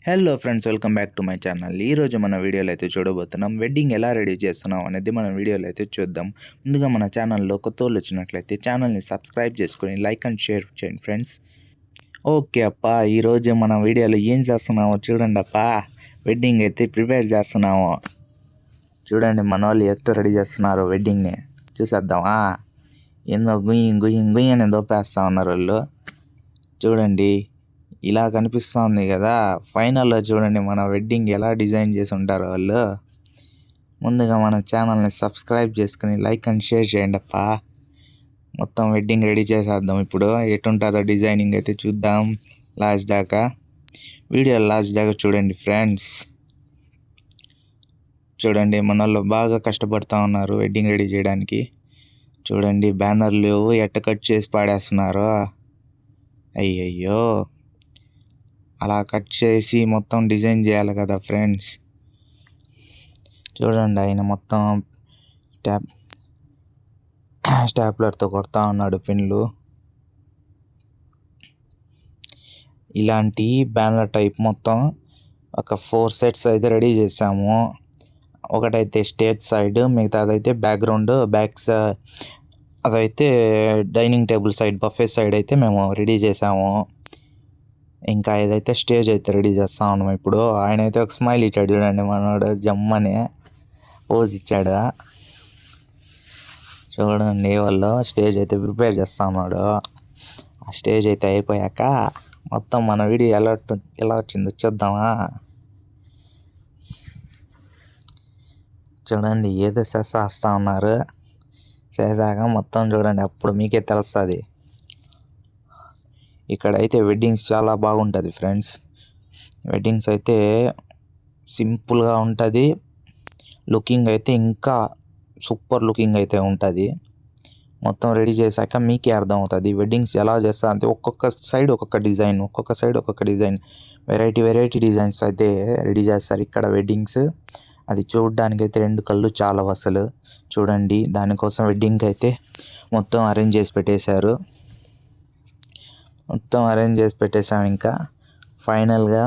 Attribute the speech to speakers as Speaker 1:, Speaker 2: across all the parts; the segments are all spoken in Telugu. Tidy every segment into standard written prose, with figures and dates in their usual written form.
Speaker 1: Hello friends, welcome back to my channel. ఈరోజు మన వీడియోలో అయితే చూడబోతున్నాం వెడ్డింగ్ ఎలా రెడీ చేస్తున్నాం అనేది మన వీడియోలో అయితే చూద్దాం. ముందుగా మన ఛానల్లో కొత్త వాళ్ళు వచ్చినట్లయితే ఛానల్ని సబ్స్క్రైబ్ చేసుకొని లైక్ అండ్ షేర్ చేయండి ఫ్రెండ్స్. ఓకే అప్ప, ఈరోజు మన వీడియోలో ఏం చేస్తున్నామో చూడండి అప్ప. వెడ్డింగ్ అయితే ప్రిపేర్ చేస్తున్నాము. చూడండి మన వాళ్ళు ఎట్లా రెడీ చేస్తున్నారు వెడ్డింగ్ని చూసేద్దామా. ఏందో గుయ్యి అని దోపేస్తూ ఉన్నారు వాళ్ళు. చూడండి ఇలా కనిపిస్తుంది కదా. ఫైనల్లో చూడండి మన వెడ్డింగ్ ఎలా డిజైన్ చేసి ఉంటారో వాళ్ళు. ముందుగా మన ఛానల్ని సబ్స్క్రైబ్ చేసుకుని లైక్ అండ్ షేర్ చేయండి అప్ప. మొత్తం వెడ్డింగ్ రెడీ చేసేద్దాం. ఇప్పుడు ఎటుంటుందో డిజైనింగ్ అయితే చూద్దాం. లాస్ట్ దాకా వీడియో చూడండి ఫ్రెండ్స్. చూడండి మన వాళ్ళు బాగా కష్టపడుతూ ఉన్నారు వెడ్డింగ్ రెడీ చేయడానికి. చూడండి బ్యానర్లు ఎట్ట కట్ చేసి పాడేస్తున్నారు. అయ్యయ్యో, అలా కట్ చేసి మొత్తం డిజైన్ చేయాలి కదా ఫ్రెండ్స్. చూడండి ఆయన మొత్తం స్టాప్లర్తో కొడతా ఉన్నాడు పిన్లు. ఇలాంటి బ్యానర్ టైప్ మొత్తం ఒక 4 సెట్స్ అయితే రెడీ చేసాము. ఒకటైతే స్టేజ్ సైడ్, మిగతాదైతే బ్యాక్ అదైతే dining table side, buffet side అయితే మేము రెడీ చేసాము. ఇంకా ఏదైతే స్టేజ్ అయితే రెడీ చేస్తా ఉన్నాం. ఇప్పుడు ఆయన అయితే ఒక స్మైల్ ఇచ్చాడు చూడండి మనోడు, జమ్మని పోజ్ ఇచ్చాడు. చూడండి వాళ్ళు స్టేజ్ అయితే ప్రిపేర్ చేస్తా ఉన్నాడు. ఆ స్టేజ్ అయితే అయిపోయాక మొత్తం మన వీడియో ఎలా వచ్చిందో చూద్దామా. చూడండి ఏదో చేస్తా ఉన్నారు. చేశాక మొత్తం చూడండి, అప్పుడు మీకే తెలుస్తుంది. ఇక్కడైతే వెడ్డింగ్స్ చాలా బాగుంటుంది ఫ్రెండ్స్. వెడ్డింగ్స్ అయితే సింపుల్గా ఉంటుంది. లుకింగ్ అయితే ఇంకా సూపర్ లుకింగ్ అయితే ఉంటుంది. మొత్తం రెడీ చేశాక మీకే అర్థమవుతుంది వెడ్డింగ్స్ ఎలా చేస్తా అంటే ఒక్కొక్క సైడ్ ఒక్కొక్క డిజైన్ వెరైటీ డిజైన్స్ అయితే రెడీ చేస్తారు ఇక్కడ వెడ్డింగ్స్. అది చూడడానికి అయితే 2 కళ్ళు చాలా అసలు. చూడండి దానికోసం వెడ్డింగ్ అయితే మొత్తం అరేంజ్ చేసి పెట్టేశాం. ఇంకా ఫైనల్గా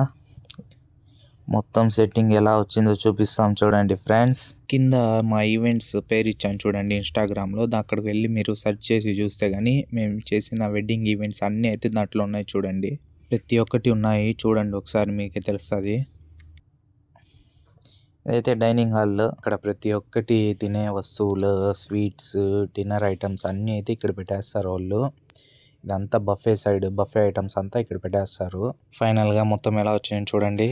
Speaker 1: మొత్తం సెట్టింగ్ ఎలా వచ్చిందో చూపిస్తాం చూడండి ఫ్రెండ్స్. కింద మా ఈవెంట్స్ పేరు ఇచ్చాను చూడండి ఇన్స్టాగ్రామ్లో. అక్కడికి వెళ్ళి మీరు సెర్చ్ చేసి చూస్తే కానీ మేము చేసిన వెడ్డింగ్ ఈవెంట్స్ అన్నీ అయితే దాంట్లో ఉన్నాయి చూడండి. ప్రతి ఒక్కటి ఉన్నాయి చూడండి, ఒకసారి మీకే తెలుస్తుంది. ఇదైతే డైనింగ్ హాల్. ఇక్కడ ప్రతి ఒక్కటి తినే వస్తువులు, స్వీట్స్, డిన్నర్ ఐటమ్స్ అన్నీ అయితే ఇక్కడ పెట్టేస్తారు వాళ్ళు. ఇదంతా బఫే సైడ్, బఫే ఐటమ్స్ అంతా ఇక్కడ పెట్టేస్తారు. ఫైనల్గా మొత్తం ఎలా వచ్చింది చూడండి.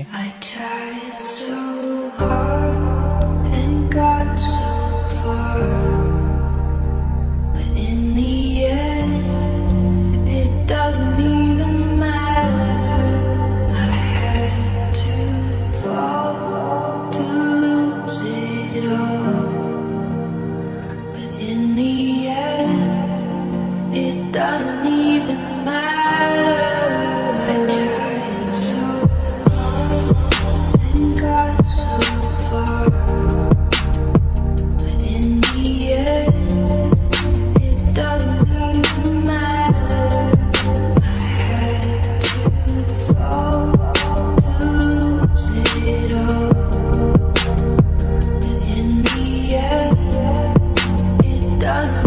Speaker 2: Doesn't even matter. I tried so hard and got so far, but in the end, it doesn't even matter. I had to fall to lose it all, but in the end, it doesn't.